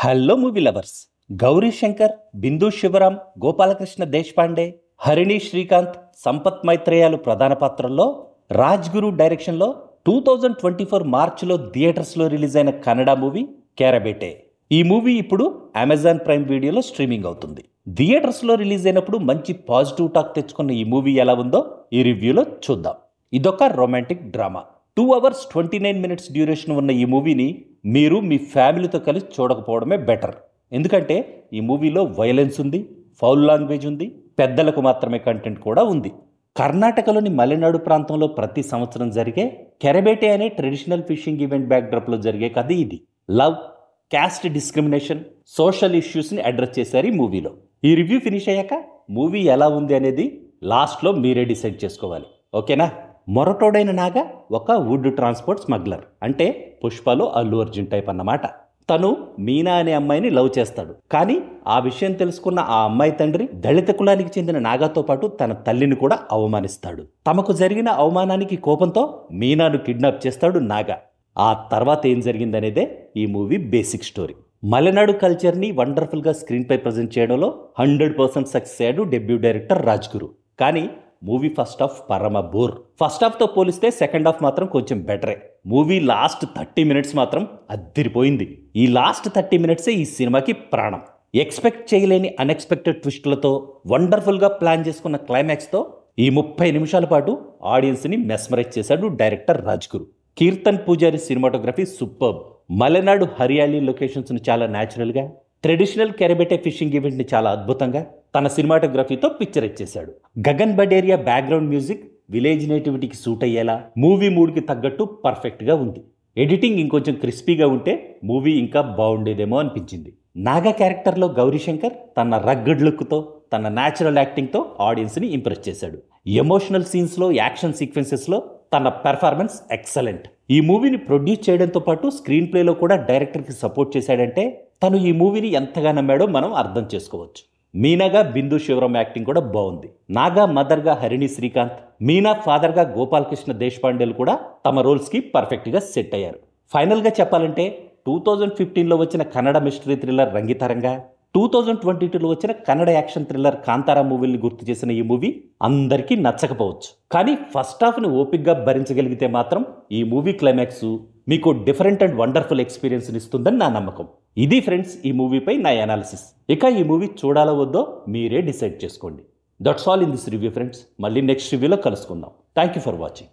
Hello movie lovers. Gauri Shankar, Bindu Sivaram, Gopalakrishna Deshpande, Harini Srikanth, Sampath మైత్రేయాలు ప్రధాన పాత్రల్లో రాజ్ గురు డైరెక్షన్లో 2024 మార్చిలో థియేటర్స్లో రిలీజ్ అయిన కన్నడ మూవీ కేరబేటే. ఈ మూవీ ఇప్పుడు అమెజాన్ ప్రైమ్ వీడియోలో స్ట్రీమింగ్ అవుతుంది. థియేటర్స్లో రిలీజ్ అయినప్పుడు మంచి పాజిటివ్ టాక్ తెచ్చుకున్న ఈ మూవీ ఎలా ఉందో ఈ రివ్యూలో చూద్దాం. ఇదొక romantic drama. 2 hours 29 minutes duration ఉన్న ఈ మూవీని మీరు మీ ఫ్యామిలీతో కలిసి చూడకపోవడమే బెటర్. ఎందుకంటే ఈ మూవీలో వైలెన్స్ ఉంది, ఫౌల్ లాంగ్వేజ్ ఉంది, పెద్దలకు మాత్రమే కంటెంట్ కూడా ఉంది. కర్ణాటకలోని మలెనాడు ప్రాంతంలో ప్రతి సంవత్సరం జరిగే కెరబేటే అనే ట్రెడిషనల్ ఫిషింగ్ ఈవెంట్ బ్యాక్డ్రాప్లో జరిగే కథ ఇది. లవ్, క్యాస్ట్ డిస్క్రిమినేషన్, సోషల్ ఇష్యూస్ని అడ్రస్ చేశారు ఈ మూవీలో. ఈ రివ్యూ ఫినిష్ అయ్యాక మూవీ ఎలా ఉంది అనేది లాస్ట్లో మీరే డిసైడ్ చేసుకోవాలి. ఓకేనా? మొరటోడైన నాగా ఒక వుడ్ ట్రాన్స్పోర్ట్ స్మగ్లర్, అంటే పుష్పలో అల్లు అర్జున్ టైప్ అన్నమాట. తను మీనా అనే అమ్మాయిని లవ్ చేస్తాడు. కానీ ఆ విషయం తెలుసుకున్న ఆ అమ్మాయి తండ్రి దళిత కులానికి చెందిన నాగాతో పాటు తన తల్లిని కూడా అవమానిస్తాడు. తమకు జరిగిన అవమానానికి కోపంతో మీనాను కిడ్నాప్ చేస్తాడు నాగా. ఆ తర్వాత ఏం జరిగిందనేదే ఈ మూవీ బేసిక్ స్టోరీ. మలెనాడు కల్చర్ని వండర్ఫుల్గా స్క్రీన్పై ప్రజెంట్ చేయడంలో 100% సక్సెస్ అయ్యాడు డెబ్యూ డైరెక్టర్ రాజ్ గురు. కానీ మూవీ ఫస్ట్ హాఫ్ పరమ బోర్. ఫస్ట్ హాఫ్తో పోలిస్తే సెకండ్ హాఫ్ మాత్రం కొంచెం బెటరే. మూవీ లాస్ట్ 30 minutes మాత్రం అద్దిరిపోయింది. ఈ లాస్ట్ 30 minutesే ఈ సినిమాకి ప్రాణం. ఎక్స్పెక్ట్ చేయలేని అన్ఎక్స్పెక్టెడ్ ట్విస్టులతో, వండర్ఫుల్గా ప్లాన్ చేసుకున్న క్లైమాక్స్తో ఈ 30 నిమిషాల పాటు ఆడియన్స్ని మెస్మరైజ్ చేశాడు డైరెక్టర్ రాజ్ గురు. కీర్తన్ పూజారి సినిమాటోగ్రఫీ సూపర్బ్. మలెనాడు హరియాళీ లొకేషన్స్ని చాలా న్యాచురల్గా, ట్రెడిషనల్ కెరబేటే ఫిషింగ్ ఈవెంట్ని చాలా అద్భుతంగా తన సినిమాటోగ్రఫీతో పిక్చర్ ఇచ్చేశాడు. Gagan Baderia background music village నేటివిటీకి సూట్ అయ్యేలా, మూవీ మూడ్కి తగ్గట్టు పర్ఫెక్ట్గా ఉంది. ఎడిటింగ్ ఇంకొంచెం క్రిస్పీగా ఉంటే మూవీ ఇంకా బాగుండేదేమో అనిపించింది. నాగా క్యారెక్టర్లో గౌరీ శంకర్ తన రగ్గడ్ లుక్తో, తన న్యాచురల్ యాక్టింగ్తో ఆడియన్స్ని ఇంప్రెస్ చేశాడు. ఎమోషనల్ సీన్స్లో, యాక్షన్ సీక్వెన్సెస్లో తన పెర్ఫార్మెన్స్ ఎక్సలెంట్. ఈ మూవీని ప్రొడ్యూస్ చేయడంతో పాటు స్క్రీన్ ప్లేలో కూడా డైరెక్టర్కి సపోర్ట్ చేశాడంటే తను ఈ మూవీని ఎంతగా నమ్మాడో మనం అర్థం చేసుకోవచ్చు. మీనాగా బిందు శివరాం యాక్టింగ్ కూడా బాగుంది. నాగా మదర్గా హరిణి శ్రీకాంత్, మీనా ఫాదర్గా గోపాలకృష్ణ దేశపాండేలు కూడా తమ రోల్స్కి పర్ఫెక్ట్గా సెట్ అయ్యారు. ఫైనల్గా చెప్పాలంటే 2015లో వచ్చిన కన్నడ మిస్టరీ థ్రిల్లర్ రంగితరంగా, 2022లో వచ్చిన కన్నడ యాక్షన్ థ్రిల్లర్ కాంతారా మూవీని గుర్తు చేసిన ఈ మూవీ అందరికీ నచ్చకపోవచ్చు. కానీ ఫస్ట్ హాఫ్ని ఓపిక్గా భరించగలిగితే మాత్రం ఈ మూవీ క్లైమాక్స్ మీకు డిఫరెంట్ అండ్ వండర్ఫుల్ ఎక్స్పీరియన్స్ని ఇస్తుందని నా నమ్మకం. ఇది ఫ్రెండ్స్ ఈ మూవీపై నా అనాలిసిస్. ఇక ఈ మూవీ చూడాలో వద్దో మీరే డిసైడ్ చేసుకోండి. That's all in this review friends. మళ్ళీ నెక్స్ట్ రివ్యూలో కలుసుకుందాం. Thank you for watching.